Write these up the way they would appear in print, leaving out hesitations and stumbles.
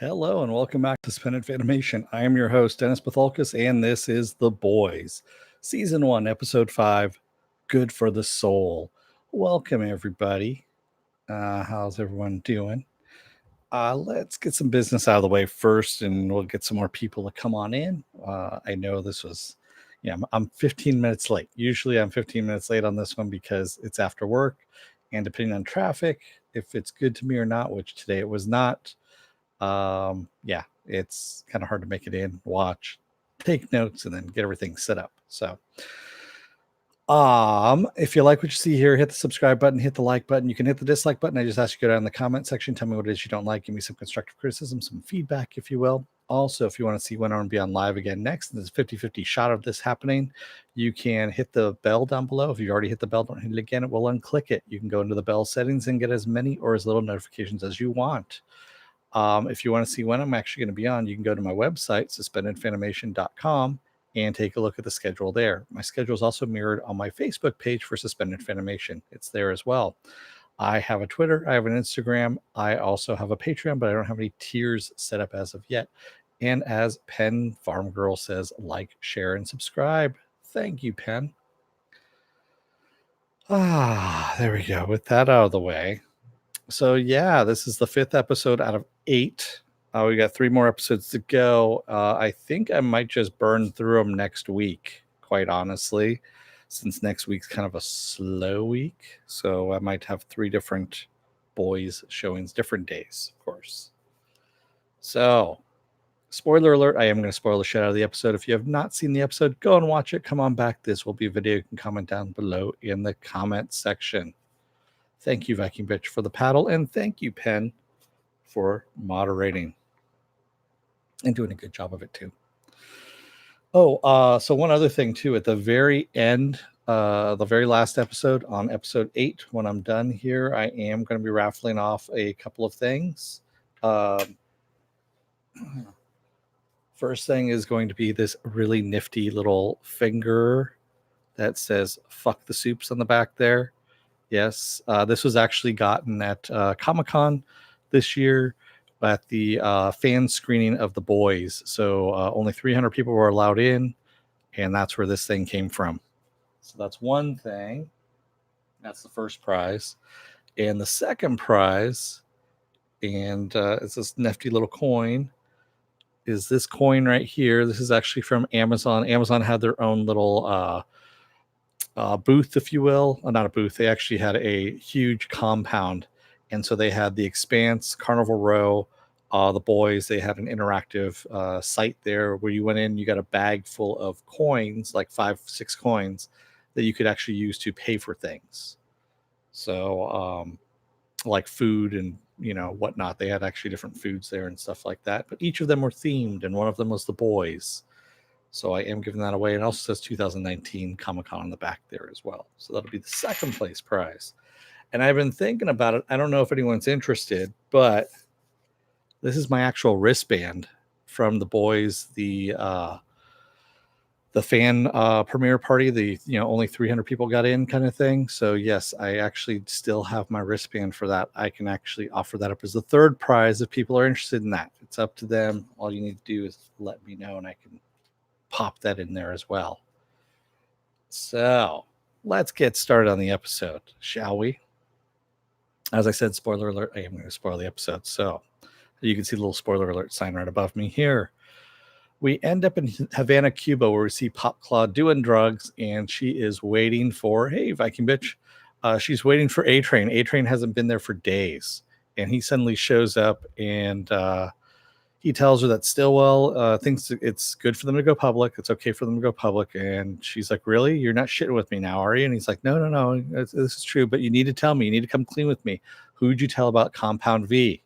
Hello and welcome back to Suspended Animation. I am your host, Dennis Patholkas, and this is The Boys, Season 1, Episode 5, Good for the Soul. Welcome, everybody. How's everyone doing? Let's get some business out of the way first, and we'll get some more people to come on in. I know this was, I'm 15 minutes late. Usually I'm 15 minutes late on this one because it's after work, and depending on traffic, if it's good to me or not, which today it was not, it's kind of hard to make it in, watch, take notes, and then get everything set up. So if you like what you see here, hit the subscribe button, hit the like button. You can hit the dislike button. I just ask you to go down in the comment section, tell me what it is you don't like, give me some constructive criticism, some feedback, if you will. Also, if you want to see when I'm going to be on live again next, there's a 50-50 shot of this happening. You can hit the bell down below. If you already hit the bell, don't hit it again. It will unclick it. You can go into the bell settings and get as many or as little notifications as you want. If you want to see when I'm actually going to be on, you can go to my website, suspendedfanimation.com, and take a look at the schedule there. My schedule is also mirrored on my Facebook page for Suspended Fanimation. It's there as well. I have a Twitter, I have an Instagram, I also have a Patreon, but I don't have any tiers set up as of yet. And as Penn Farm Girl says, like, share, and subscribe. Thank you, Penn. There we go. With that out of the way. So yeah, this is the 5th episode out of 8. We got 3 more episodes to go. I think I might just burn through them next week, quite honestly, since next week's kind of a slow week. So I might have 3 different boys showings, different days, of course. So, spoiler alert, I am going to spoil the shit out of the episode. If you have not seen the episode, go and watch it. Come on back. This will be a video. You can comment down below in the comment section. Thank you, Viking Bitch, for the paddle, and thank you, Penn, for moderating and doing a good job of it, too. So one other thing, too. At the very end, the very last episode, on episode 8, when I'm done here, I am going to be raffling off a couple of things. First thing is going to be this really nifty little finger that says, "Fuck the soups" on the back there. Yes, this was actually gotten at Comic-Con this year at the fan screening of The Boys. So only 300 people were allowed in, and that's where this thing came from. So that's one thing. That's the first prize. And the second prize, and it's this nifty little coin, is this coin right here. This is actually from Amazon. Amazon had their own little booth, if you will. Not a booth. They actually had a huge compound, and so they had the Expanse, Carnival Row, The Boys. They had an interactive site there where you went in, you got a bag full of coins, like 5-6 coins, that you could actually use to pay for things. So like food and whatnot. They had actually different foods there and stuff like that, but each of them were themed, and one of them was The Boys. So I am giving that away. It also says 2019 Comic-Con on the back there as well. So that'll be the second place prize. And I've been thinking about it. I don't know if anyone's interested, but this is my actual wristband from The Boys, the fan premiere party, the only 300 people got in kind of thing. So yes, I actually still have my wristband for that. I can actually offer that up as the third prize if people are interested in that. It's up to them. All you need to do is let me know, and I can pop that in there as well. So let's get started on the episode, shall we? As I said, spoiler alert, I am going to spoil the episode. So you can see the little spoiler alert sign right above me here. We end up in Havana, Cuba, where we see Pop Claw doing drugs, and she is waiting for, hey, Viking Bitch, she's waiting for A-Train. A-Train hasn't been there for days, and he suddenly shows up, and he tells her that Stillwell thinks it's good for them to go public. It's okay for them to go public. And she's like, really? You're not shitting with me now, are you? And he's like, no. This is true, but you need to tell me. You need to come clean with me. Who'd you tell about Compound V?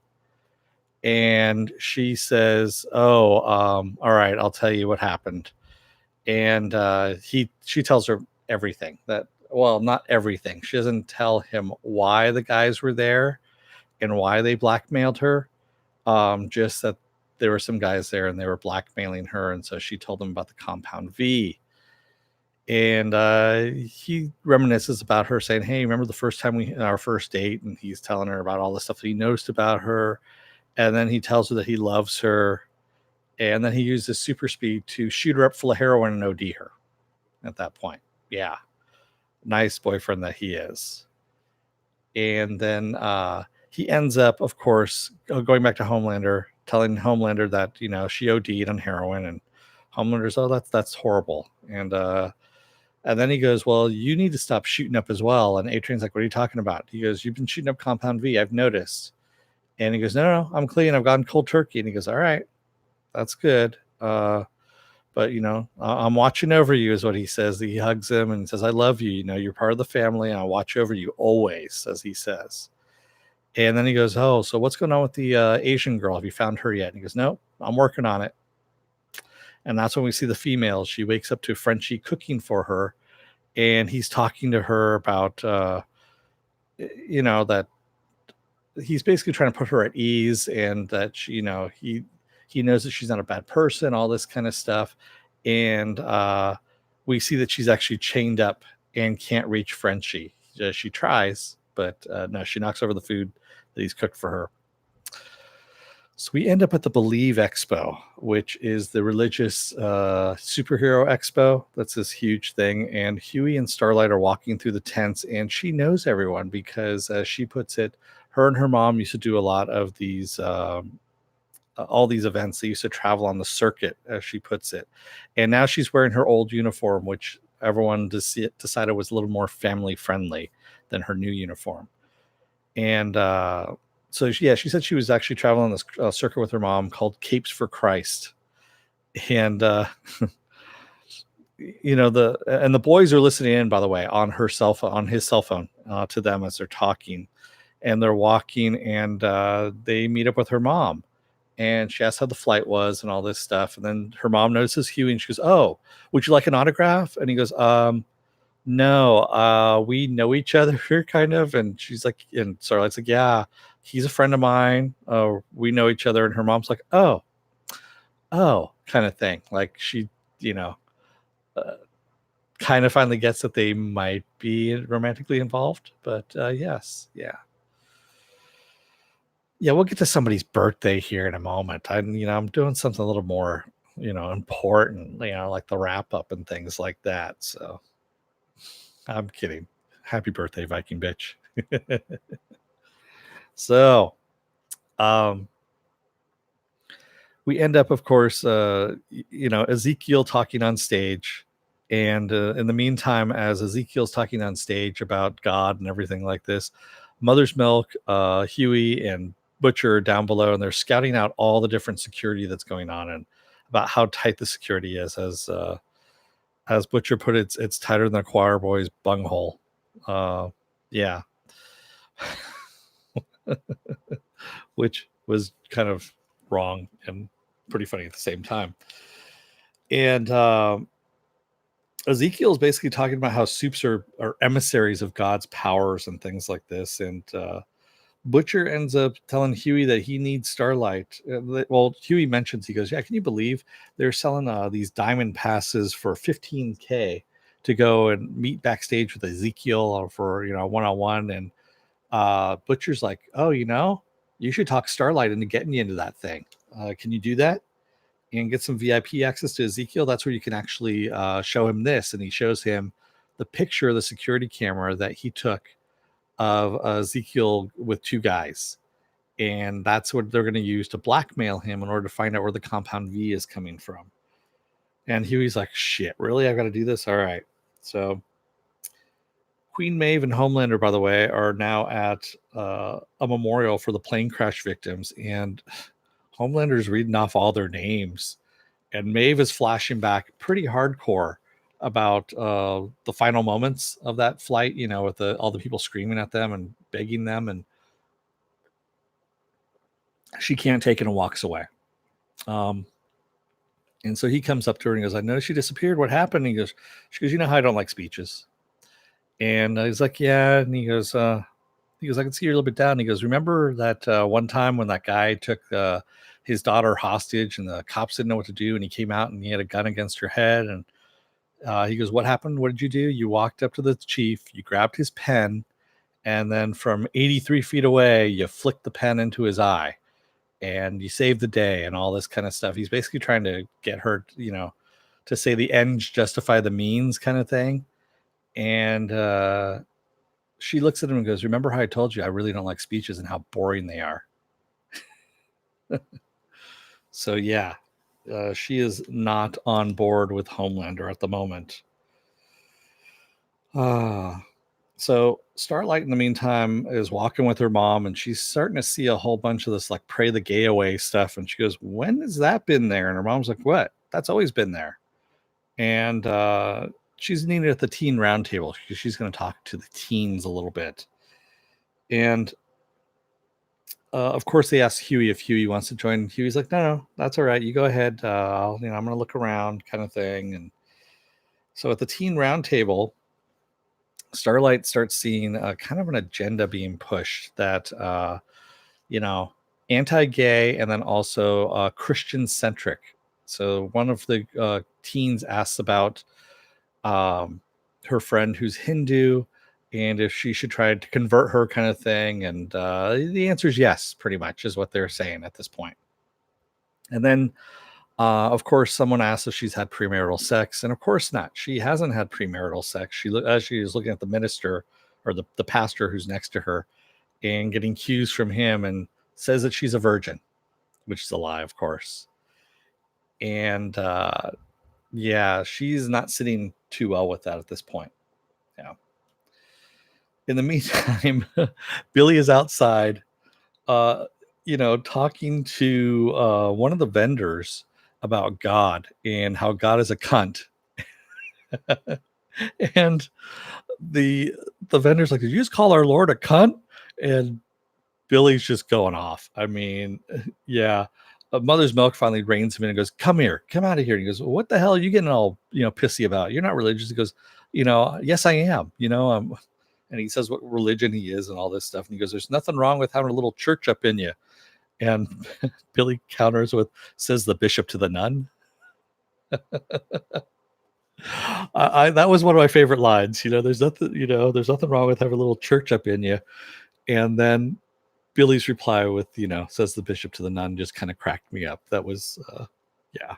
And she says, all right, I'll tell you what happened. And she tells her everything. Not everything. She doesn't tell him why the guys were there and why they blackmailed her. Just that there were some guys there and they were blackmailing her, and so she told them about the Compound V. And he reminisces about her saying, hey, remember the first time our first date? And he's telling her about all the stuff that he noticed about her. And then he tells her that he loves her. And then he uses super speed to shoot her up full of heroin and OD her at that point. Yeah. Nice boyfriend that he is. And then he ends up, of course, going back to Homelander, telling Homelander that, you know, she OD'd on heroin, and Homelander's, oh, that's horrible. And then he goes, well, you need to stop shooting up as well. And A-Train's like, what are you talking about? He goes, you've been shooting up Compound V. I've noticed. And he goes, no, I'm clean. I've gone cold turkey. And he goes, all right, that's good. But, you know, I'm watching over you is what he says. He hugs him and says, I love you. You know, you're part of the family, and I'll watch over you always, as he says. And then he goes, oh, so what's going on with the Asian girl? Have you found her yet? And he goes, no, I'm working on it. And that's when we see the female. She wakes up to Frenchie cooking for her. And he's talking to her about, you know, that he's basically trying to put her at ease, and that she, you know, he knows that she's not a bad person, all this kind of stuff. And we see that she's actually chained up and can't reach Frenchie. She tries, but no, she knocks over the food that he's cooked for her. So we end up at the Believe Expo, which is the religious superhero expo. That's this huge thing. And Huey and Starlight are walking through the tents, and she knows everyone because, as she puts it, her and her mom used to do a lot of these, all these events. They used to travel on the circuit, as she puts it. And now she's wearing her old uniform, which everyone decided was a little more family friendly than her new uniform. And so she said she was actually traveling on this circuit with her mom called Capes for Christ. And you know, the boys are listening in, by the way, on her cell phone, on his cell phone, to them as they're talking. And they're walking, and they meet up with her mom, and she asks how the flight was and all this stuff. And then her mom notices Huey, and she goes, oh, would you like an autograph? And he goes, no, we know each other here, kind of. And she's like, and Starlight's like, yeah, he's a friend of mine. We know each other. And her mom's like, oh, kind of thing. Like, she, you know, kind of finally gets that they might be romantically involved. But yes, yeah. Yeah, we'll get to somebody's birthday here in a moment. I'm doing something a little more, important, like the wrap up and things like that. So I'm kidding. Happy birthday, Viking bitch. So, we end up, of course, Ezekiel talking on stage. And in the meantime, as Ezekiel's talking on stage about God and everything like this, Mother's Milk, Huey, and Butcher are down below, and they're scouting out all the different security that's going on and about how tight the security is. As Butcher put it, it's tighter than a choir boy's bunghole. Yeah. Which was kind of wrong and pretty funny at the same time. And Ezekiel's basically talking about how soups are emissaries of God's powers and things like this. And Butcher ends up telling Huey that he needs Starlight. Well, Huey mentions, he goes, yeah, can you believe they're selling these diamond passes for $15K to go and meet backstage with Ezekiel for, one-on-one. And Butcher's like, oh, you should talk Starlight into getting you into that thing. Can you do that? And get some VIP access to Ezekiel? That's where you can actually show him this. And he shows him the picture of the security camera that he took of Ezekiel with two guys. And that's what they're going to use to blackmail him in order to find out where the Compound V is coming from. And Huey's like, shit, really? I've got to do this? All right. So Queen Maeve and Homelander, by the way, are now at a memorial for the plane crash victims. And Homelander's reading off all their names. And Maeve is flashing back pretty hardcore about the final moments of that flight, with all the people screaming at them and begging them. And she can't take it and walks away. And so he comes up to her and goes, I noticed you disappeared. What happened? And she goes, you know how I don't like speeches. And he's like, yeah. And he goes, I can see you're a little bit down. He goes, remember that one time when that guy took his daughter hostage and the cops didn't know what to do, and he came out and he had a gun against her head? And he goes, what happened? What did you do? You walked up to the chief, you grabbed his pen, and then from 83 feet away, you flicked the pen into his eye. and you save the day and all this kind of stuff. He's basically trying to get her, to say the ends justify the means kind of thing. And she looks at him and goes, remember how I told you I really don't like speeches and how boring they are? So yeah, she is not on board with Homelander at the moment. So Starlight, in the meantime, is walking with her mom, and she's starting to see a whole bunch of this like pray the gay away stuff. And she goes, when has that been there? And her mom's like, what? That's always been there. And she's needed at the teen roundtable because she's going to talk to the teens a little bit. And of course, they ask Huey if Huey wants to join. Huey's like, no, that's all right. You go ahead. I'm going to look around, kind of thing. And so at the teen roundtable, Starlight starts seeing kind of an agenda being pushed that, anti-gay and then also Christian-centric. So one of the teens asks about her friend who's Hindu and if she should try to convert her, kind of thing. And the answer is yes, pretty much is what they're saying at this point. And then, of course, someone asks if she's had premarital sex, and of course not. She hasn't had premarital sex. As she is looking at the minister or the pastor who's next to her and getting cues from him and says that she's a virgin, which is a lie, of course. And yeah, she's not sitting too well with that at this point. Yeah. In the meantime, Billy is outside, talking to one of the vendors about God and how God is a cunt. And the vendor's like, did you just call our Lord a cunt? And Billy's just going off. I mean, yeah. Mother's Milk finally reins him in and goes, come here, come out of here. And he goes, well, what the hell are you getting all, pissy about? You're not religious. He goes, yes, I am, and he says what religion he is and all this stuff. And he goes, there's nothing wrong with having a little church up in you. And Billy counters with, says the bishop to the nun. That was one of my favorite lines. There's nothing wrong with having a little church up in you. And then Billy's reply with, says the bishop to the nun, just kind of cracked me up. That was, yeah.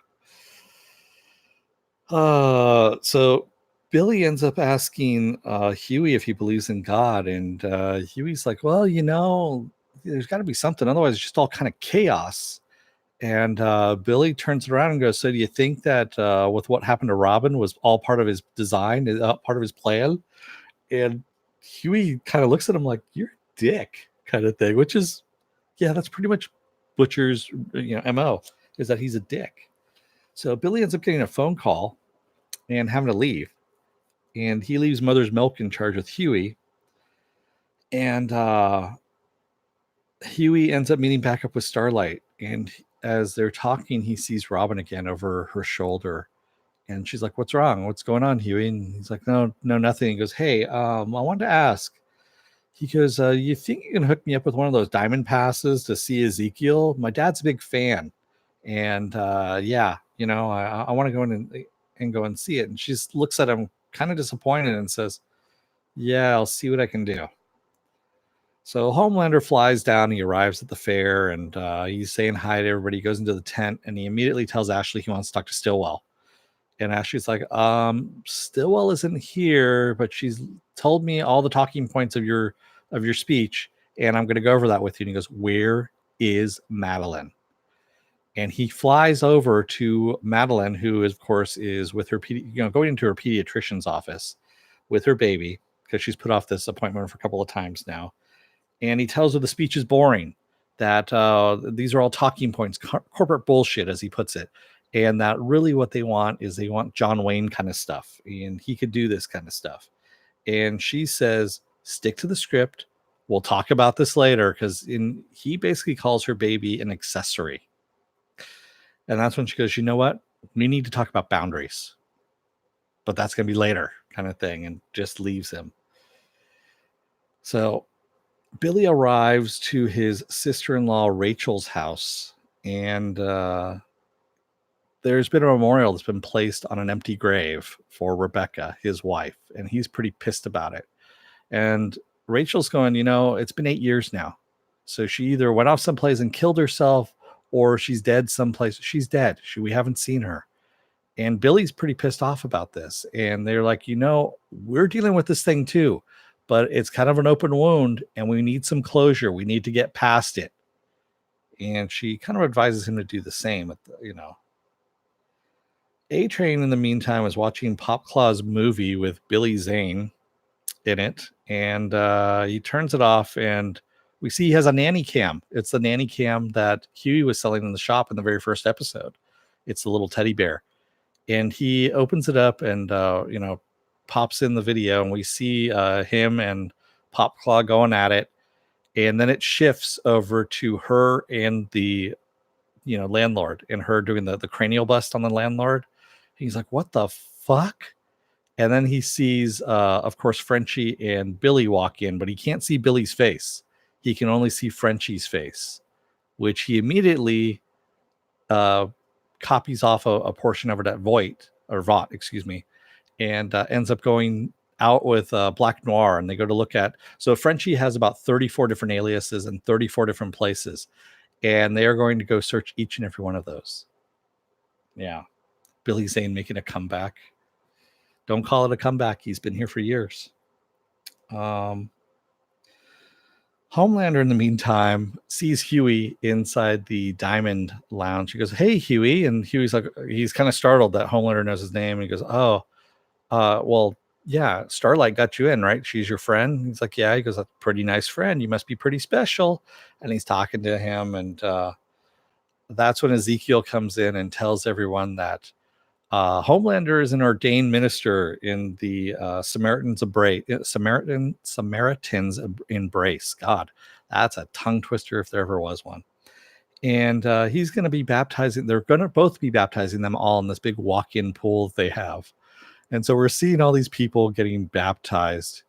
So Billy ends up asking Huey if he believes in God. And Huey's like, well, there's got to be something. Otherwise, it's just all kind of chaos. And Billy turns around and goes, so do you think that with what happened to Robin was all part of his design, part of his plan? And Huey kind of looks at him like, you're a dick, kind of thing, which is, yeah, that's pretty much Butcher's MO, is that he's a dick. So Billy ends up getting a phone call and having to leave. And he leaves Mother's Milk in charge with Huey. And Huey ends up meeting back up with Starlight. And as they're talking, he sees Robin again over her shoulder. And she's like, what's wrong? What's going on, Huey? And he's like, no, nothing. He goes, hey, I wanted to ask. He goes, you think you can hook me up with one of those diamond passes to see Ezekiel? My dad's a big fan. And yeah, I want to go in and go and see it. And she looks at him kind of disappointed and says, yeah, I'll see what I can do. So Homelander flies down. He arrives at the fair and he's saying hi to everybody. He goes into the tent and he immediately tells Ashley he wants to talk to Stillwell. And Ashley's like, Stillwell isn't here, but she's told me all the talking points of your speech, and I'm going to go over that with you. And he goes, where is Madeline? And he flies over to Madeline, who, of course, is with her, going into her pediatrician's office with her baby, because she's put off this appointment for a couple of times now. And he tells her the speech is boring, that these are all talking points, corporate bullshit, as he puts it. And that really what they want is they want John Wayne kind of stuff. And he could do this kind of stuff. And she says, stick to the script. We'll talk about this later. Because he basically calls her baby an accessory. And that's when she goes, you know what? We need to talk about boundaries. But that's going to be later, kind of thing. And just leaves him. So Billy arrives to his sister-in-law Rachel's house. And there's been a memorial that's been placed on an empty grave for Rebecca, his wife, and he's pretty pissed about it. And Rachel's going, it's been 8 years now. So she either went off someplace and killed herself, or she's dead someplace. She's dead. We haven't seen her. And Billy's pretty pissed off about this. And they're like, we're dealing with this thing too, but it's kind of an open wound and we need some closure. We need to get past it. And she kind of advises him to do the same. A-Train, in the meantime, is watching Pop Claw's movie with Billy Zane in it. And he turns it off and we see he has a nanny cam. It's the nanny cam that Huey was selling in the shop in the very first episode. It's the little teddy bear. And he opens it up and, pops in the video, and we see him and Pop Claw going at it. And then it shifts over to her and the, landlord, and her doing the cranial bust on the landlord. He's like, what the fuck? And then he sees, of course, Frenchie and Billy walk in, but he can't see Billy's face. He can only see Frenchie's face, which he immediately copies off a portion of it at Vought, and ends up going out with Black Noir. And they go to look at, so Frenchie has about 34 different aliases in 34 different places. And they are going to go search each and every one of those. Yeah. Billy Zane making a comeback. Don't call it a comeback. He's been here for years. Homelander, in the meantime, sees Huey inside the Diamond Lounge. He goes, hey, Huey. And Huey's like, he's kind of startled that Homelander knows his name. And he goes, oh, well, yeah, Starlight got you in, right? She's your friend. He's like, yeah. He goes, that's a pretty nice friend. You must be pretty special. And he's talking to him. And that's when Ezekiel comes in and tells everyone that Homelander is an ordained minister in the Samaritan's Embrace. God, that's a tongue twister if there ever was one. And he's going to be baptizing. They're going to both be baptizing them all in this big walk-in pool they have. And so we're seeing all these people getting baptized.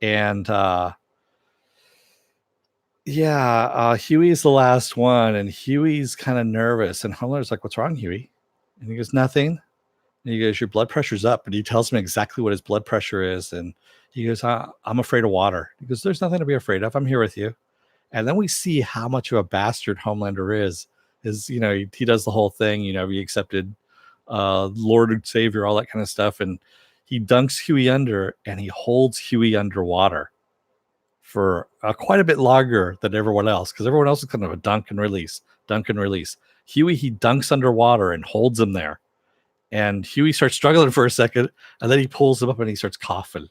And Huey's the last one. And Huey's kind of nervous. And Homelander's like, what's wrong, Huey? And he goes, nothing. And he goes, your blood pressure's up. And he tells him exactly what his blood pressure is. And he goes, I'm afraid of water. He goes, there's nothing to be afraid of. I'm here with you. And then we see how much of a bastard Homelander is, he does the whole thing, he accepted Lord and Savior, all that kind of stuff. And he dunks Huey under, and he holds Huey underwater for quite a bit longer than everyone else, because everyone else is kind of a dunk and release. Huey, he dunks underwater and holds him there. And Huey starts struggling for a second, and then he pulls him up and he starts coughing.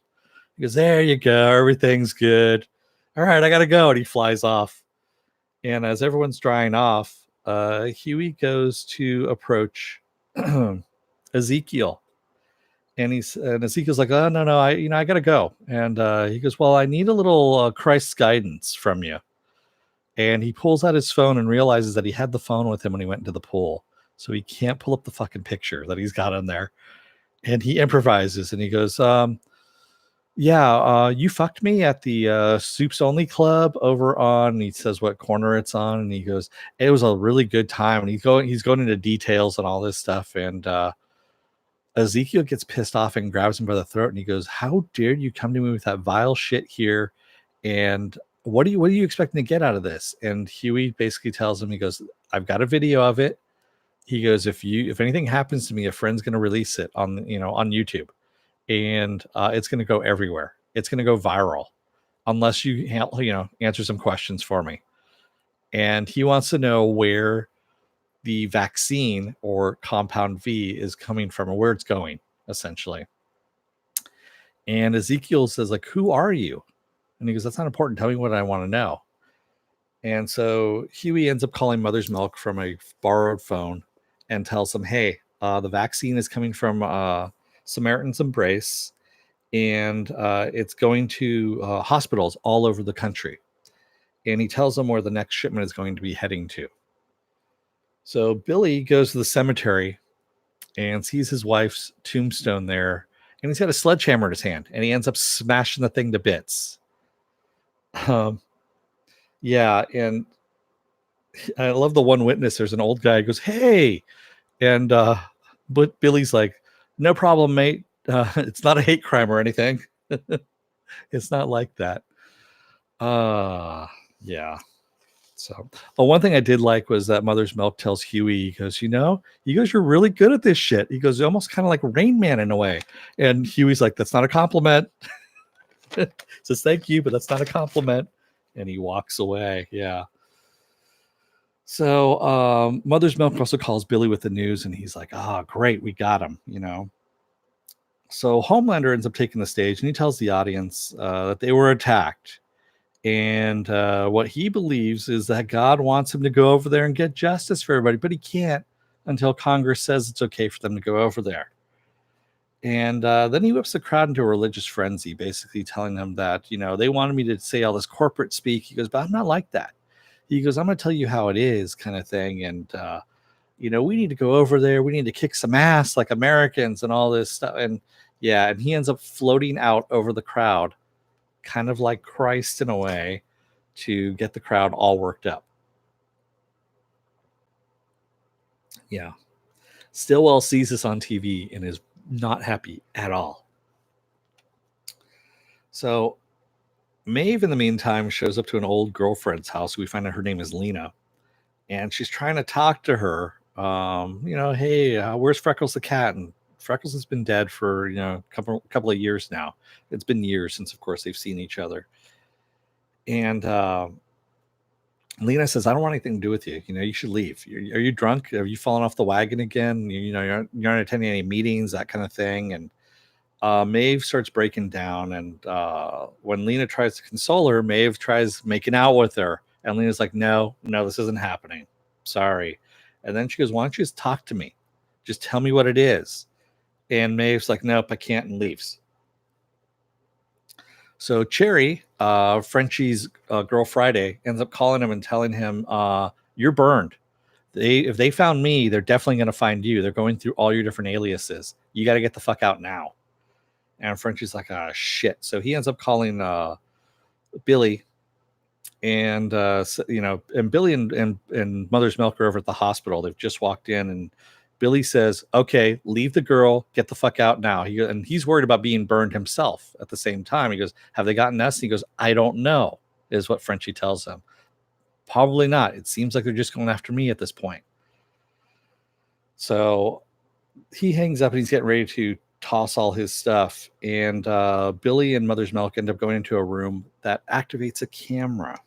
He goes, there you go. Everything's good. All right, I got to go. And he flies off. And as everyone's drying off, Huey goes to approach Ezekiel. And Ezekiel's like, oh, no, I got to go. And he goes, well, I need a little Christ's guidance from you. And he pulls out his phone and realizes that he had the phone with him when he went into the pool. So he can't pull up the fucking picture that he's got in there. And he improvises and he goes, you fucked me at the Soups Only Club over on, and he says what corner it's on. And he goes, it was a really good time. And he's going into details and all this stuff. And Ezekiel gets pissed off and grabs him by the throat. And he goes, how dare you come to me with that vile shit here? And what are you expecting to get out of this? And Huey basically tells him, he goes, I've got a video of it. He goes, if anything happens to me, a friend's going to release it on YouTube, and it's going to go everywhere. It's going to go viral unless you answer some questions for me. And he wants to know where the vaccine or compound V is coming from, or where it's going, essentially. And Ezekiel says, like, who are you? And he goes, that's not important. Tell me what I want to know. And so Huey ends up calling Mother's Milk from a borrowed phone and tells them, hey, the vaccine is coming from Samaritan's Embrace, and it's going to hospitals all over the country. And he tells them where the next shipment is going to be heading to. So Billy goes to the cemetery and sees his wife's tombstone there, and he's got a sledgehammer in his hand, and he ends up smashing the thing to bits. And I love the one witness. There's an old guy who goes, hey, and but Billy's like, no problem, mate. It's not a hate crime or anything. It's not like that. Yeah. So, one thing I did like was that Mother's Milk tells Huey, he goes, you're really good at this shit. He goes, almost kind of like Rain Man in a way. And Huey's like, that's not a compliment. Says, thank you, but that's not a compliment. And he walks away. Yeah. So, Mother's Milk also calls Billy with the news, and he's like, great, we got him, So, Homelander ends up taking the stage, and he tells the audience that they were attacked. And what he believes is that God wants him to go over there and get justice for everybody, but he can't until Congress says it's okay for them to go over there. And then he whips the crowd into a religious frenzy, basically telling them that, they wanted me to say all this corporate speak. He goes, but I'm not like that. He goes, I'm going to tell you how it is, kind of thing. And, we need to go over there. We need to kick some ass like Americans and all this stuff. And yeah, and he ends up floating out over the crowd, kind of like Christ in a way, to get the crowd all worked up. Yeah. Stillwell sees this on TV and is not happy at all. So Maeve, in the meantime, shows up to an old girlfriend's house. We find out her name is Lena, and she's trying to talk to her. Hey, where's Freckles the cat? And Freckles has been dead for a couple of years now. It's been years since, of course, they've seen each other. And Lena says, I don't want anything to do with you. You should leave. Are you drunk? Have you fallen off the wagon again? You're not attending any meetings, that kind of thing. And Maeve starts breaking down. And when Lena tries to console her, Maeve tries making out with her. And Lena's like, no, this isn't happening. Sorry. And then she goes, why don't you just talk to me? Just tell me what it is. And Maeve's like, nope, I can't, and leaves. So Cherry, Frenchie's girl Friday, ends up calling him and telling him, you're burned. If they found me, they're definitely going to find you. They're going through all your different aliases. You got to get the fuck out now. And Frenchie's like, shit. So he ends up calling Billy. And, and Billy and Mother's Milk are over at the hospital. They've just walked in, and Billy says, okay, leave the girl, get the fuck out now. And he's worried about being burned himself at the same time. He goes, have they gotten us? And he goes, I don't know, is what Frenchie tells him. Probably not. It seems like they're just going after me at this point. So he hangs up and he's getting ready to toss all his stuff. And Billy and Mother's Milk end up going into a room that activates a camera.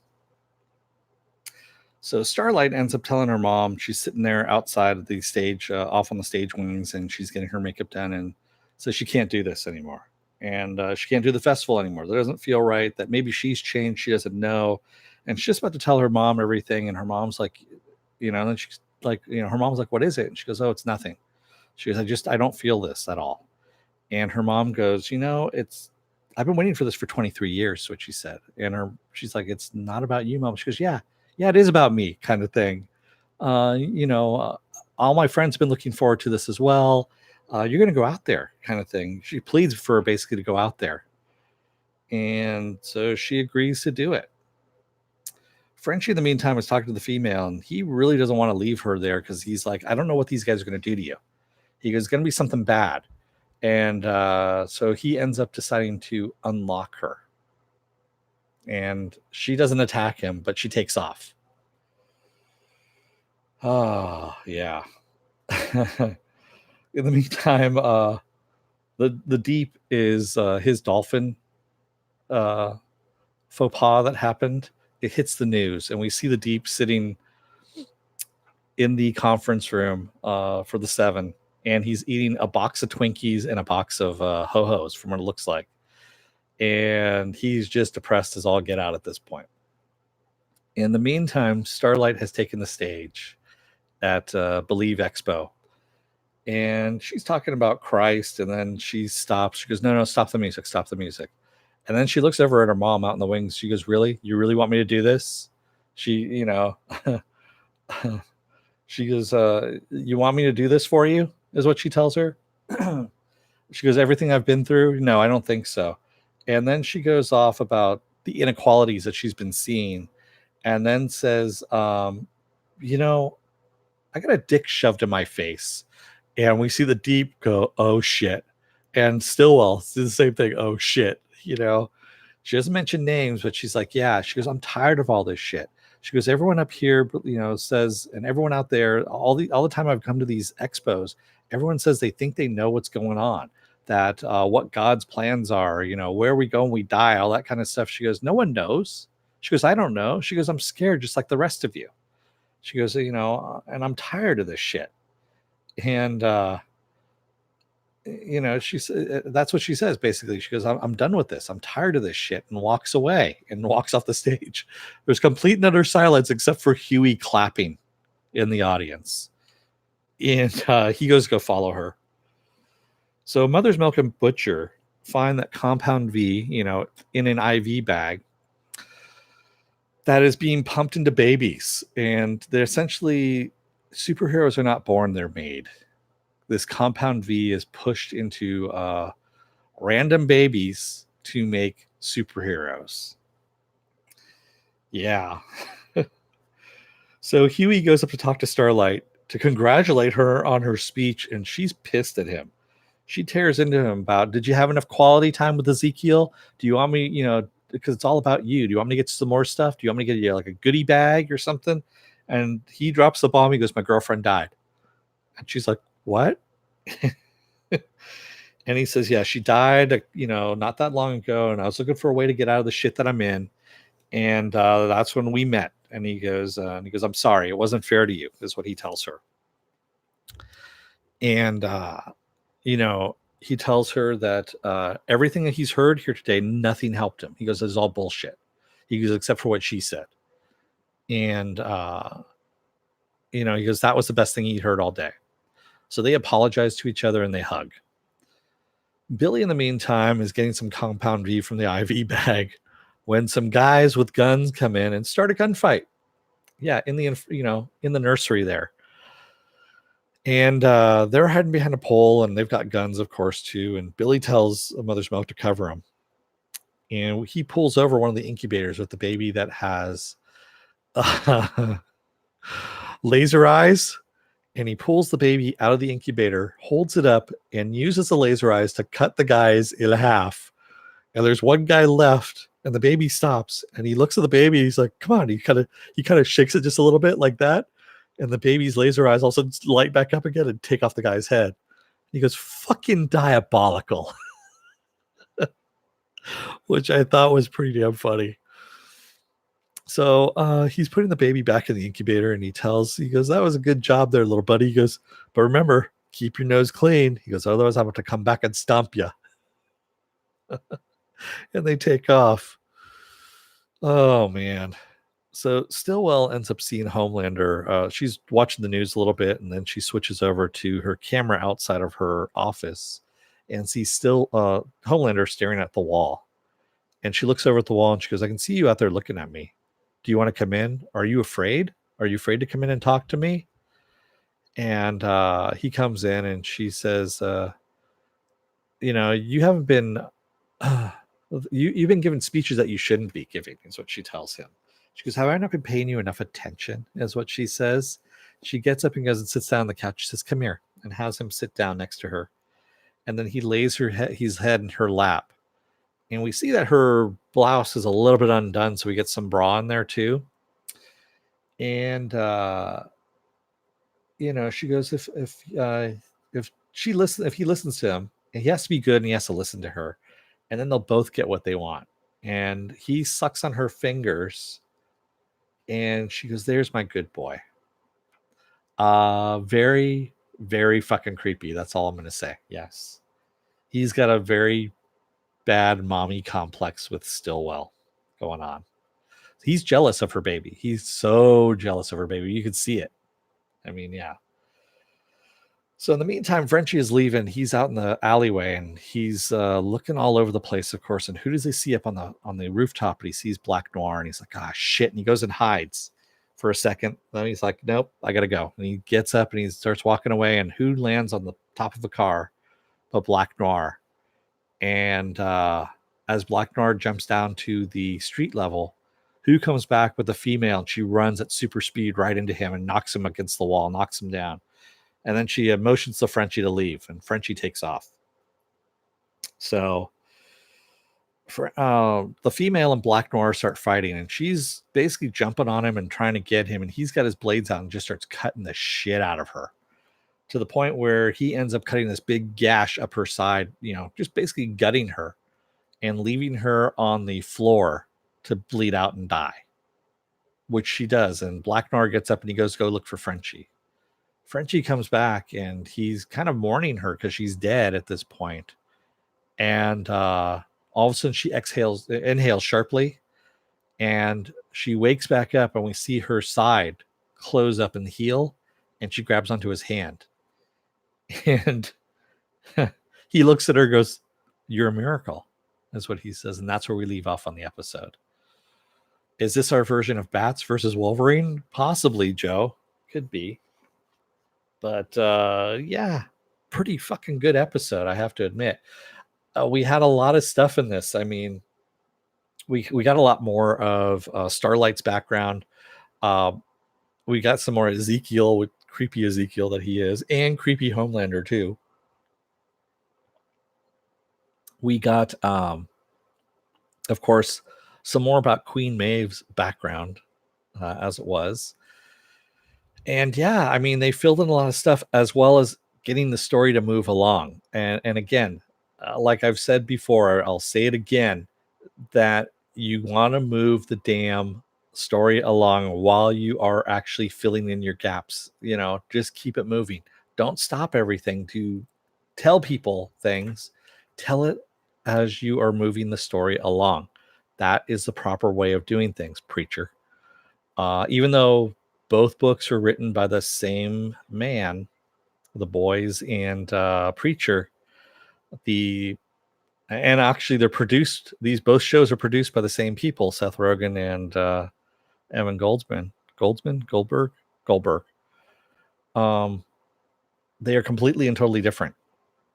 So Starlight ends up telling her mom, she's sitting there outside of the stage, off on the stage wings, and she's getting her makeup done, and says she can't do this anymore. And she can't do the festival anymore. That doesn't feel right, that maybe she's changed. She doesn't know. And she's just about to tell her mom everything. And her mom's like, and then she's like, her mom's like, what is it? And she goes, oh, it's nothing. She goes, I don't feel this at all. And her mom goes, I've been waiting for this for 23 years, what she said. And she's like, it's not about you, Mom. She goes, yeah, it is about me, kind of thing. All my friends have been looking forward to this as well. You're going to go out there, kind of thing. She pleads for her basically to go out there. And so she agrees to do it. Frenchie, in the meantime, is talking to the female, and he really doesn't want to leave her there because he's like, I don't know what these guys are going to do to you. He goes, it's going to be something bad. And so he ends up deciding to unlock her. And she doesn't attack him, but she takes off. Oh, yeah. In the meantime, the Deep is his dolphin faux pas that happened. It hits the news, and we see the Deep sitting in the conference room for the 7, and he's eating a box of Twinkies and a box of Ho-Hos from what it looks like. And he's just depressed as all get out at this point. In the meantime, Starlight has taken the stage at Believe Expo. And she's talking about Christ, and then she stops. She goes, no, stop the music, stop the music. And then she looks over at her mom out in the wings. She goes, really? You really want me to do this? She, she goes, you want me to do this for you? Is what she tells her. She goes, everything I've been through? No, I don't think so. And then she goes off about the inequalities that she's been seeing, and then says, I got a dick shoved in my face. And we see the Deep go, oh, shit. And Stillwell says the same thing, oh, shit. She doesn't mention names, but she's like, yeah. She goes, I'm tired of all this shit. She goes, everyone up here, says, and everyone out there, all the time I've come to these expos, everyone says they think they know what's going on, that what God's plans are, where we go when we die, all that kind of stuff. She goes, no one knows. She goes, I don't know. She goes, I'm scared just like the rest of you. She goes, and I'm tired of this shit. And she said, that's what she says basically. She goes, I'm done with this, I'm tired of this shit, and walks away and walks off the stage. There's complete and utter silence except for Huey clapping in the audience, and he goes to go follow her. So Mother's Milk and Butcher find that Compound V, in an IV bag that is being pumped into babies, and they're essentially, superheroes are not born, they're made. This Compound V is pushed into random babies to make superheroes. Yeah. So Huey goes up to talk to Starlight to congratulate her on her speech, and she's pissed at him. She tears into him about, did you have enough quality time with Ezekiel? Do you want me, because it's all about you. Do you want me to get some more stuff? Do you want me to get you like a goodie bag or something? And he drops the bomb. He goes, my girlfriend died. And she's like, what? And he says, yeah, she died, not that long ago. And I was looking for a way to get out of the shit that I'm in. And that's when we met. And he goes, I'm sorry. It wasn't fair to you, is what he tells her. And, he tells her that everything that he's heard here today, nothing helped him. He goes, this is all bullshit. He goes, except for what she said. And, he goes, that was the best thing he heard all day. So they apologize to each other and they hug. Billy, in the meantime, is getting some Compound V from the IV bag when some guys with guns come in and start a gunfight. Yeah, in the nursery there. And they're hiding behind a pole, and they've got guns, of course, too. And Billy tells Mother's Milk to cover him. And he pulls over one of the incubators with the baby that has laser eyes. And he pulls the baby out of the incubator, holds it up, and uses the laser eyes to cut the guys in half. And there's one guy left, and the baby stops. And he looks at the baby. He's like, come on. He kind of shakes it just a little bit like that. And the baby's laser eyes also light back up again and take off the guy's head. He goes, fucking diabolical. Which I thought was pretty damn funny. So he's putting the baby back in the incubator, and he goes, that was a good job there, little buddy. He goes, but remember, keep your nose clean. He goes, otherwise I'm going to come back and stomp you. And they take off. Oh, man. So Stillwell ends up seeing Homelander. She's watching the news a little bit, and then she switches over to her camera outside of her office and sees Homelander staring at the wall. And she looks over at the wall and she goes, I can see you out there looking at me. Do you want to come in? Are you afraid? Are you afraid to come in and talk to me? And he comes in, and she says, you haven't been, you've been giving speeches that you shouldn't be giving, is what she tells him. She goes, have I not been paying you enough attention, is what she says. She gets up and goes and sits down on the couch. She says, come here, and has him sit down next to her. And then he lays his head in her lap. And we see that her blouse is a little bit undone, so we get some bra in there too. And she goes, if he listens to him, and he has to be good, and he has to listen to her, and then they'll both get what they want. And he sucks on her fingers, and she goes, there's my good boy. Very, very fucking creepy. That's all I'm going to say. Yes. He's got a very bad mommy complex with Stillwell going on. He's jealous of her baby. He's so jealous of her baby. You can see it. I mean, yeah. So in the meantime, Frenchie is leaving. He's out in the alleyway, and he's looking all over the place, of course. And who does he see up on the rooftop? And he sees Black Noir, and he's like, ah, shit. And he goes and hides for a second. Then he's like, nope, I got to go. And he gets up and he starts walking away. And who lands on the top of a car but Black Noir? And as Black Noir jumps down to the street level, who comes back with the female, and she runs at super speed right into him and knocks him against the wall, knocks him down. And then she motions to Frenchie to leave, and Frenchie takes off. So the female and Black Noir start fighting, and she's basically jumping on him and trying to get him, and he's got his blades out and just starts cutting the shit out of her, to the point where he ends up cutting this big gash up her side, just basically gutting her and leaving her on the floor to bleed out and die, which she does. And Black Noir gets up and he goes to go look for Frenchie. Frenchie comes back and he's kind of mourning her because she's dead at this point. And all of a sudden she inhales sharply, and she wakes back up, and we see her side close up and heal, and she grabs onto his hand. And he looks at her and goes, "You're a miracle." That's what he says. And that's where we leave off on the episode. Is this our version of Bats versus Wolverine? Possibly, Joe. Could be. But yeah, pretty fucking good episode, I have to admit. We had a lot of stuff in this. I mean, we got a lot more of Starlight's background. We got some more Ezekiel, with creepy Ezekiel that he is, and creepy Homelander too. We got, of course, some more about Queen Maeve's background, as it was. And yeah, I mean, they filled in a lot of stuff, as well as getting the story to move along. And again, like I've said before, I'll say it again, that you want to move the damn story along while you are actually filling in your gaps. Just keep it moving. Don't stop everything to tell people things. Tell it as you are moving the story along. That is the proper way of doing things, Preacher. Even though both books were written by the same man, The Boys and Preacher, and actually they're produced, both shows are produced by the same people, Seth Rogen and Evan Goldberg. They are completely and totally different.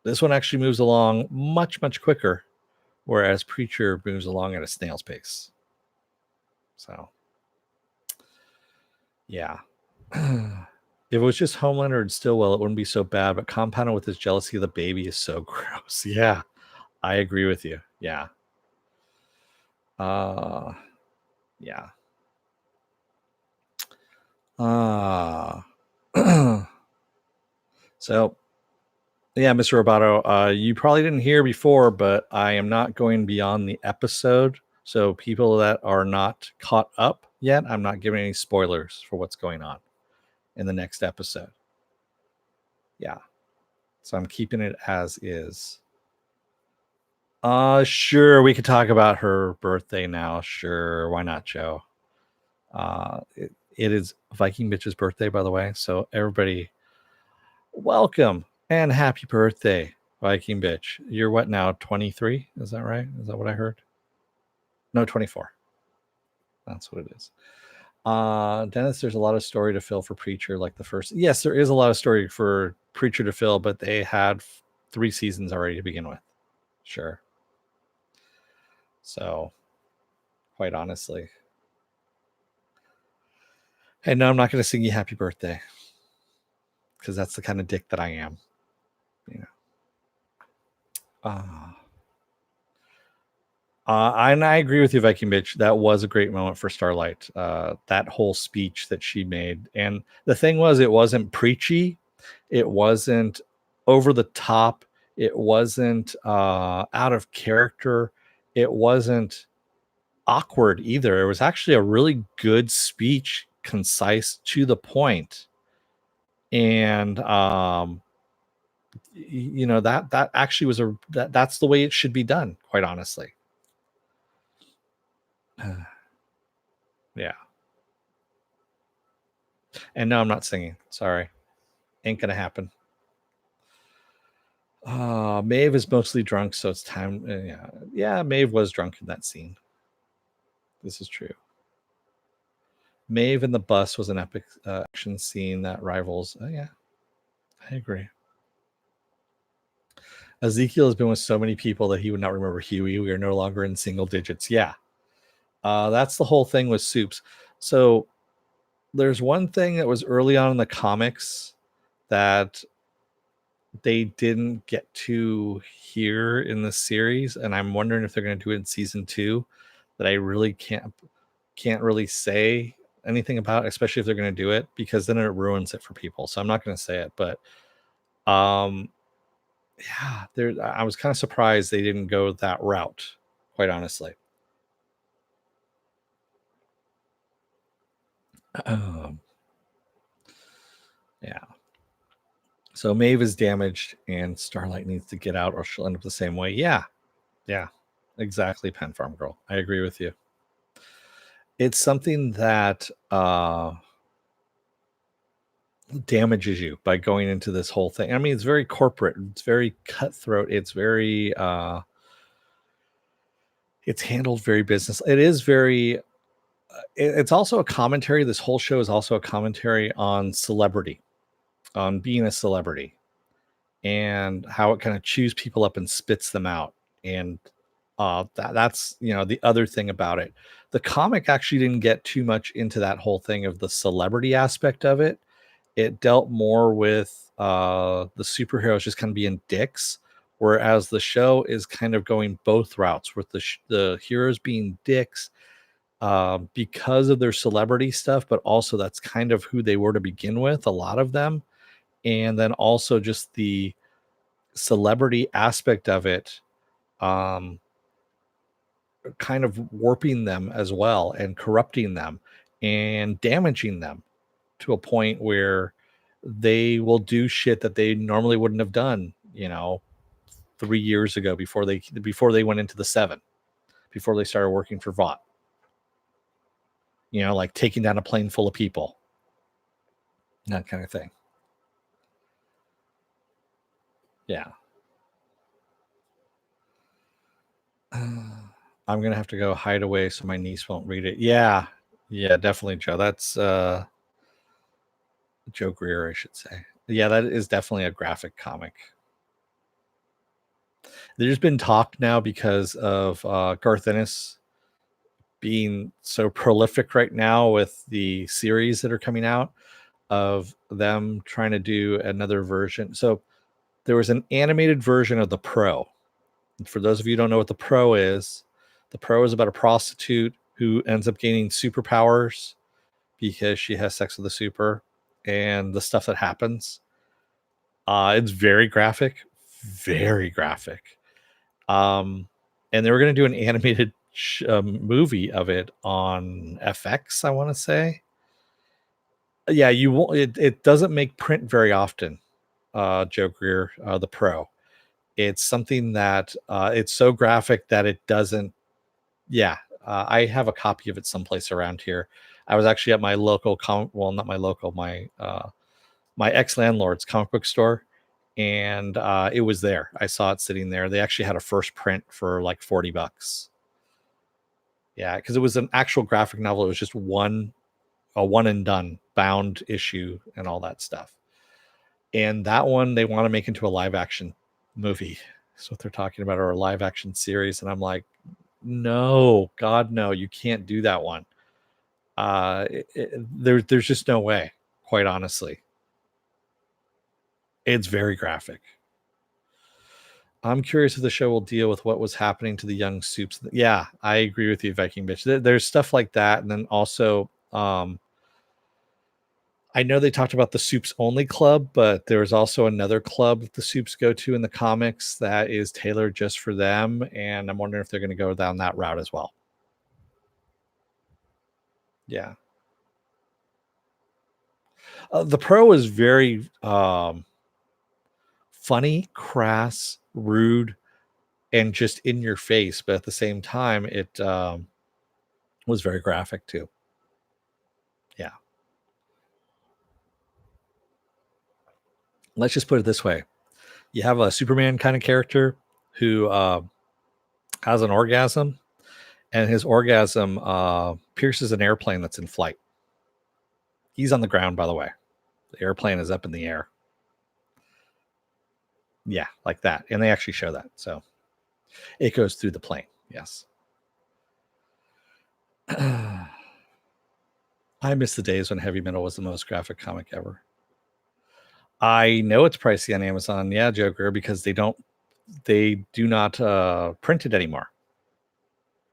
This one actually moves along much, much quicker, whereas Preacher moves along at a snail's pace. So, yeah. If it was just Homelander and Stillwell, it wouldn't be so bad, but compounded with his jealousy of the baby is so gross. Yeah, I agree with you. Yeah. Yeah. So, yeah, Mr. Roboto, you probably didn't hear before, but I am not going beyond the episode. So people that are not caught up yet, I'm not giving any spoilers for what's going on in the next episode. Yeah. So I'm keeping it as is. Sure, we could talk about her birthday now. Sure, why not, Joe? It is Viking Bitch's birthday, by the way. So everybody, welcome and happy birthday, Viking Bitch. You're what now, 23? Is that right? Is that what I heard? No, 24. That's what it is. Dennis, there's a lot of story to fill for Preacher, like the first. Yes, there is a lot of story for Preacher to fill, but they had 3 seasons already to begin with. Sure. So, quite honestly. Hey, no, I'm not going to sing you happy birthday, because that's the kind of dick that I am. And I agree with you, Viking Bitch. That was a great moment for Starlight. That whole speech that she made. And the thing was, it wasn't preachy. It wasn't over the top. It wasn't out of character. It wasn't awkward either. It was actually a really good speech, concise, to the point. And that actually was that's the way it should be done, quite honestly. Yeah. And no, I'm not singing. Sorry. Ain't gonna happen. Maeve is mostly drunk, so it's time. Yeah, Maeve was drunk in that scene. This is true. Maeve in the bus was an epic action scene that rivals. Oh, yeah, I agree. Ezekiel has been with so many people that he would not remember Huey. We are no longer in single digits. Yeah. That's the whole thing with Soups. So there's one thing that was early on in the comics that they didn't get to here in the series, and I'm wondering if they're going to do it in season 2. That I really can't really say anything about, especially if they're going to do it, because then it ruins it for people. So I'm not going to say it, but um, yeah, I was kind of surprised they didn't go that route, quite honestly. Um, yeah. So Maeve is damaged, and Starlight needs to get out, or she'll end up the same way. Yeah, yeah, exactly. Pen Farm Girl, I agree with you. It's something that damages you by going into this whole thing. I mean, it's very corporate. It's very cutthroat. It's very it's handled very business. It is very it's also a commentary. This whole show is also a commentary on celebrity, on being a celebrity, and how it kind of chews people up and spits them out. And that's the other thing about it. The comic actually didn't get too much into that whole thing of the celebrity aspect of it. It dealt more with the superheroes just kind of being dicks, whereas the show is kind of going both routes, with the heroes being dicks because of their celebrity stuff, but also that's kind of who they were to begin with, a lot of them. And then also just the celebrity aspect of it, um, kind of warping them as well and corrupting them and damaging them to a point where they will do shit that they normally wouldn't have done, 3 years ago, before they went into the seven, before they started working for Vought. Like taking down a plane full of people, that kind of thing. Yeah. I'm gonna have to go hide away so my niece won't read it. Yeah, yeah, definitely, Joe. That's Joe Greer, I should say. Yeah, that is definitely a graphic comic. There's been talk now because of Garth Ennis being so prolific right now with the series that are coming out, of them trying to do another version. So there was an animated version of The Pro. For those of you who don't know what The Pro is, The Pro is about a prostitute who ends up gaining superpowers because she has sex with a super, and the stuff that happens. It's very graphic, very graphic. And they were going to do an animated movie of it on FX, I want to say. Yeah, you won't. It doesn't make print very often. Joe Greer, The Pro. It's something that it's so graphic that it doesn't. Yeah, I have a copy of it someplace around here. I was actually at my local not my local, my ex landlord's comic book store, and it was there. I saw it sitting there. They actually had a first print for like $40. Yeah, because it was an actual graphic novel. It was just a one and done bound issue and all that stuff. And that one they want to make into a live action movie. That's what they're talking about, or a live action series. And I'm like, no, God, no, you can't do that one. There's just no way, quite honestly. It's very graphic. I'm curious if the show will deal with what was happening to the young soups. Yeah, I agree with you, Viking bitch. There's stuff like that, and then also, I know they talked about the soups only club, but there was also another club that the soups go to in the comics that is tailored just for them, and I'm wondering if they're going to go down that route as well. Yeah, the Pro is very funny, crass, rude, and just in your face, but at the same time, it was very graphic too. Yeah. Let's just put it this way: you have a Superman kind of character who has an orgasm, and his orgasm pierces an airplane that's in flight. He's on the ground, by the way. The airplane is up in the air. Yeah, like that. And they actually show that. So it goes through the plane. Yes. I miss the days when Heavy Metal was the most graphic comic ever. I know it's pricey on Amazon, yeah, Joker, because they do not print it anymore.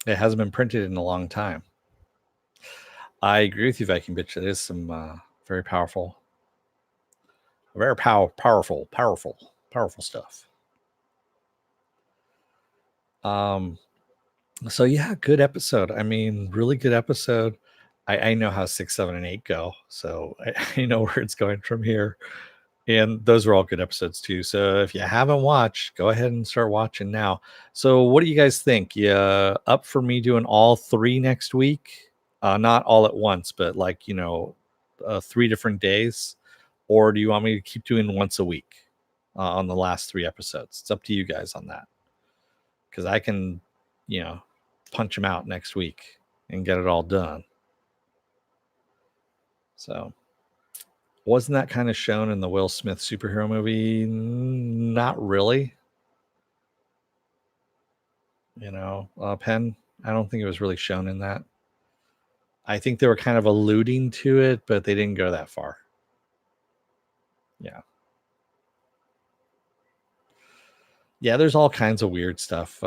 It hasn't been printed in a long time. I agree with you, Viking Bitch. It is some very powerful, powerful stuff. So yeah, good episode. I mean, really good episode. I know how 6, 7, and 8 go, so I know where it's going from here. And those are all good episodes too. So if you haven't watched, go ahead and start watching now. So what do you guys think? Yeah, up for me doing all 3 next week? Not all at once, but like 3 different days, or do you want me to keep doing once a week on the last 3 episodes? It's up to you guys on that, because I can, punch them out next week and get it all done. So wasn't that kind of shown in the Will Smith superhero movie? Not really. Penn, I don't think it was really shown in that. I think they were kind of alluding to it, but they didn't go that far. Yeah. Yeah, there's all kinds of weird stuff.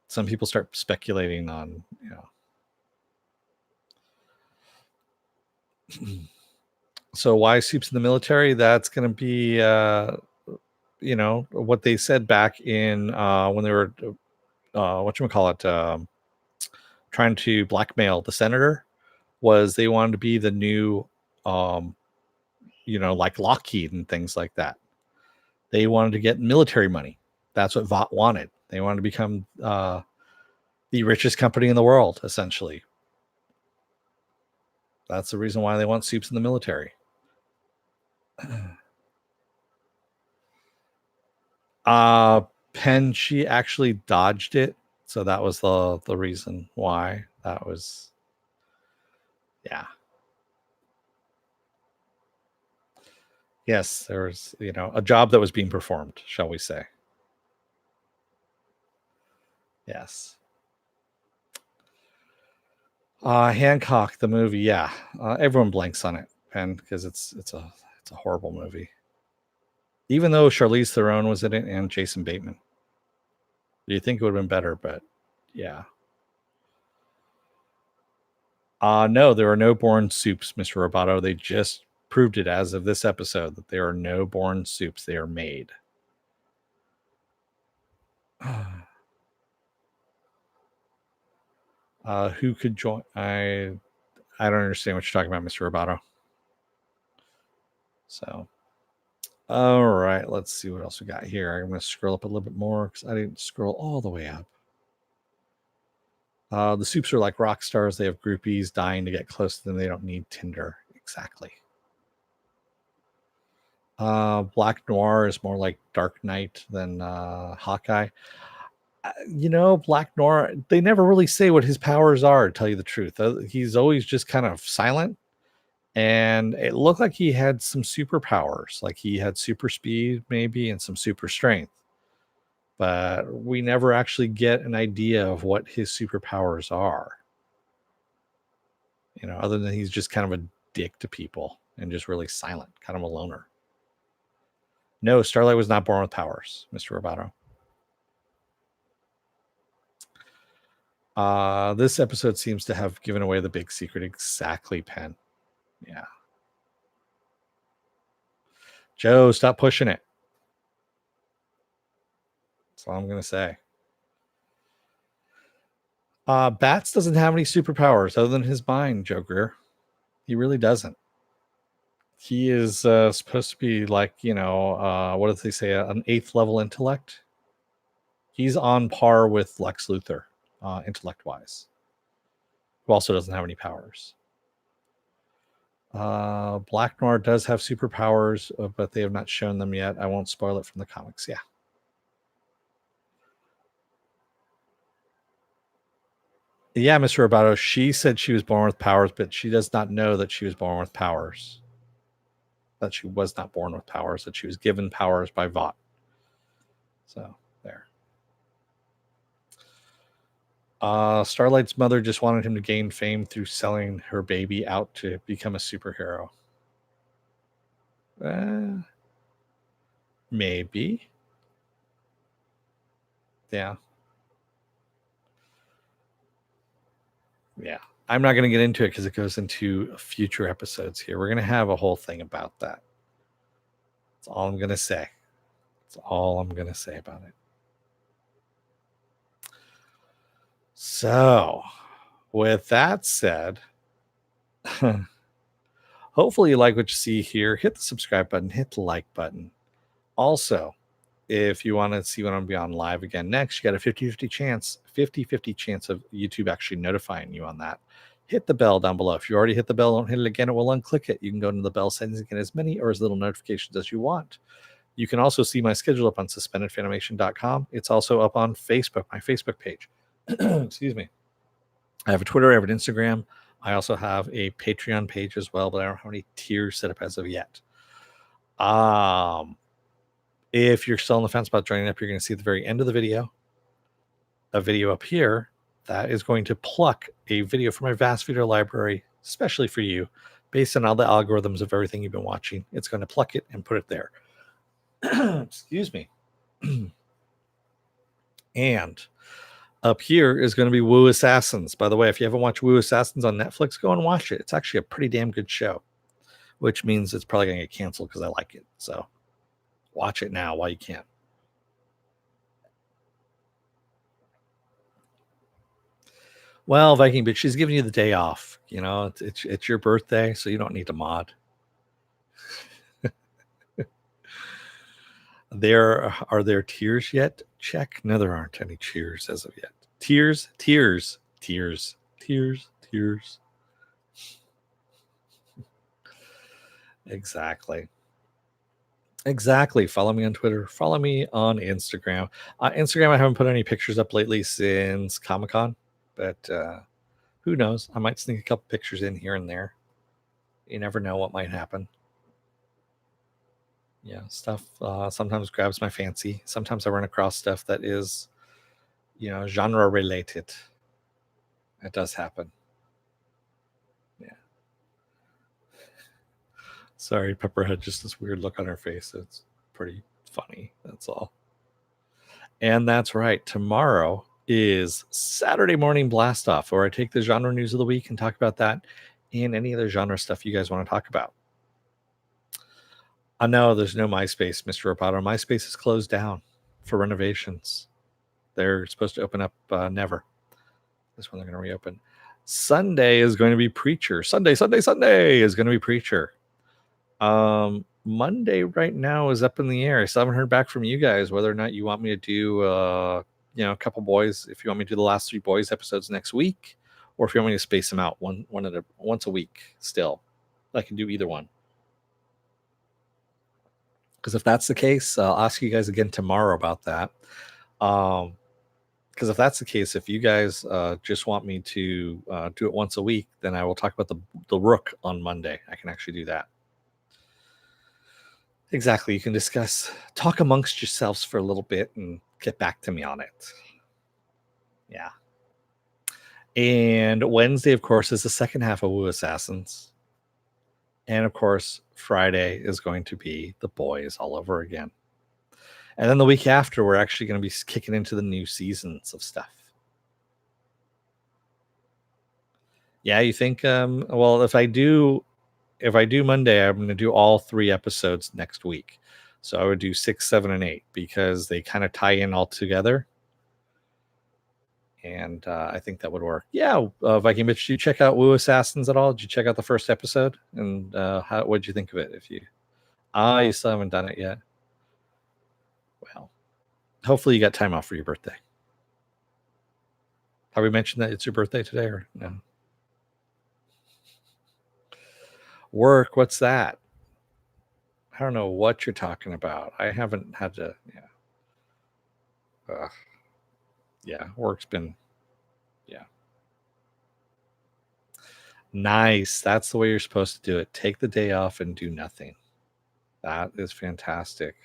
Some people start speculating on, So why Soup's in the military? That's going to be, what they said back in when they were, whatchamacallit, trying to blackmail the senator, was they wanted to be the new, like Lockheed and things like that. They wanted to get military money. That's what Vought wanted. They wanted to become the richest company in the world, essentially. That's the reason why they want Soups in the military. Penn, she actually dodged it, so that was the reason why. That was, yeah. Yes, there was, a job that was being performed, shall we say. Yes. Hancock, the movie, yeah. Everyone blanks on it, Penn, because it's a horrible movie. Even though Charlize Theron was in it and Jason Bateman. You think it would have been better, but yeah. No, there are no born soups, Mr. Roboto. They just proved it as of this episode that there are no born soups. They are made. Who could join? I don't understand what you're talking about, Mr. Roboto. So, all right, let's see what else we got here. I'm going to scroll up a little bit more because I didn't scroll all the way up. The soups are like rock stars. They have groupies dying to get close to them. They don't need Tinder. Exactly. Black Noir is more like Dark Knight than Hawkeye. Black Noir, they never really say what his powers are, to tell you the truth. He's always just kind of silent. And it looked like he had some superpowers, like he had super speed, maybe, and some super strength. But we never actually get an idea of what his superpowers are. Other than he's just kind of a dick to people and just really silent, kind of a loner. No, Starlight was not born with powers, Mr. Roboto. This episode seems to have given away the big secret. Exactly, Penn. Yeah. Joe, stop pushing it. That's all I'm going to say. Bats doesn't have any superpowers other than his mind, Joe Greer. He really doesn't. He is supposed to be like, what did they say, an 8th level intellect? He's on par with Lex Luthor, intellect-wise, who also doesn't have any powers. Black Noir does have superpowers, but they have not shown them yet. I won't spoil it from the comics. Yeah. Yeah, Mr. Roboto, she said she was born with powers, but she does not know that she was born with powers. That she was not born with powers, that she was given powers by Vought. So, there. Starlight's mother just wanted him to gain fame through selling her baby out to become a superhero. Maybe. Yeah. Yeah. I'm not going to get into it because it goes into future episodes here. We're going to have a whole thing about that. That's all I'm going to say. That's all I'm going to say about it. So, with that said, hopefully you like what you see here. Hit the subscribe button, hit the like button. Also, if you want to see when I'm be on live again next, you got a 50-50 chance of YouTube actually notifying you on that. Hit the bell down below. If you already hit the bell, don't hit it again. It will unclick it. You can go into the bell settings and get as many or as little notifications as you want. You can also see my schedule up on suspendedfanimation.com. It's also up on Facebook, my Facebook page. Excuse me. I have a Twitter, I have an Instagram. I also have a Patreon page as well, but I don't have any tiers set up as of yet. If you're still on the fence about joining up, you're going to see at the very end of the video, a video up here that is going to pluck a video from my vast video library, especially for you, based on all the algorithms of everything you've been watching. It's going to pluck it and put it there. Excuse me. And up here is going to be Woo Assassins. By the way, if you haven't watched Woo Assassins on Netflix, go and watch it. It's actually a pretty damn good show, which means it's probably going to get canceled because I like it. So watch it now while you can. Well, Viking bitch, she's giving you the day off. You know, it's your birthday, so you don't need to mod. Are there tears yet? Check. No, there aren't any cheers as of yet. Tears. Exactly. Follow me on Twitter. Follow me on Instagram. Instagram, I haven't put any pictures up lately since Comic-Con, but who knows? I might sneak a couple pictures in here and there. You never know what might happen. Yeah, stuff sometimes grabs my fancy. Sometimes I run across stuff that is, genre related. It does happen. Yeah. Sorry, Pepper had just this weird look on her face. It's pretty funny. That's all. And that's right. Tomorrow is Saturday Morning Blast Off, where I take the genre news of the week and talk about that and any other genre stuff you guys want to talk about. I know there's no MySpace, Mr. Rapato. MySpace is closed down for renovations. They're supposed to open up never. This one they're going to reopen. Sunday is going to be Preacher. Sunday is going to be Preacher. Monday right now is up in the air. I still haven't heard back from you guys whether or not you want me to do a couple boys, if you want me to do the last 3 boys episodes next week, or if you want me to space them out once a week still. I can do either one. Because if that's the case, I'll ask you guys again tomorrow about that. Because if that's the case, if you guys just want me to do it once a week, then I will talk about the Rook on Monday. I can actually do that. Exactly. You can talk amongst yourselves for a little bit and get back to me on it. Yeah. And Wednesday, of course, is the second half of Woo Assassins. And of course, Friday is going to be The Boys all over again. And then the week after, we're actually going to be kicking into the new seasons of stuff. Yeah, you think? Well, if I do Monday, I'm going to do all 3 episodes next week. So I would do 6, 7, and 8 because they kind of tie in all together. And I think that would work. Yeah, Viking Bitch, did you check out Woo Assassins at all? Did you check out the first episode? And what'd you think of it? You still haven't done it yet. Well, hopefully you got time off for your birthday. Have we mentioned that it's your birthday today or no? Work, what's that? I don't know what you're talking about. I haven't had to, work's been, Nice. That's the way you're supposed to do it. Take the day off and do nothing. That is fantastic.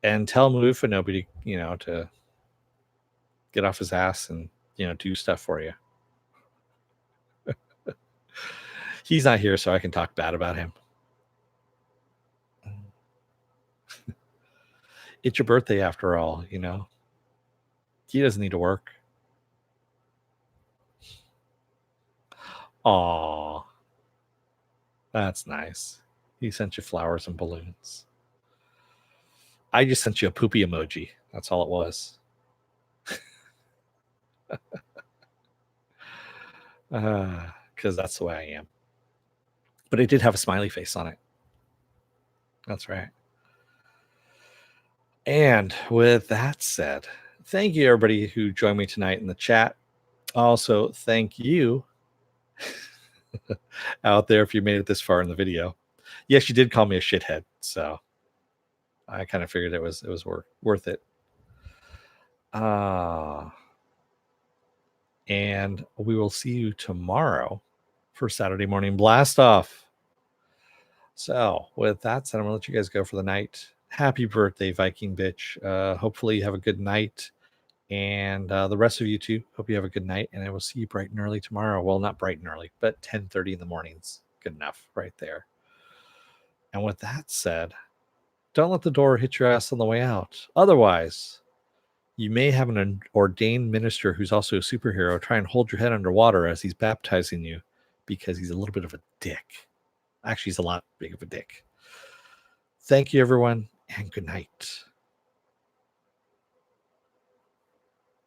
And tell Mufa nobody, to get off his ass and, do stuff for you. He's not here, so I can talk bad about him. It's your birthday after all, you know. He doesn't need to work. Aw, that's nice. He sent you flowers and balloons. I just sent you a poopy emoji. That's all it was. Because that's the way I am. But it did have a smiley face on it. That's right. And with that said, thank you everybody who joined me tonight in the chat. Also, thank you out there if you made it this far in the video. Yes, you did call me a shithead, so I kind of figured it was worth it. And we will see you tomorrow for Saturday morning blast off. So with that said, I'm gonna let you guys go for the night. Happy birthday, Viking bitch. Hopefully you have a good night. And the rest of you too, hope you have a good night. And I will see you bright and early tomorrow. Well, not bright and early, but 10:30 in the mornings. Good enough right there. And with that said, don't let the door hit your ass on the way out. Otherwise, you may have an ordained minister who's also a superhero try and hold your head underwater as he's baptizing you because he's a little bit of a dick. Actually, he's a lot big of a dick. Thank you, everyone, and good night.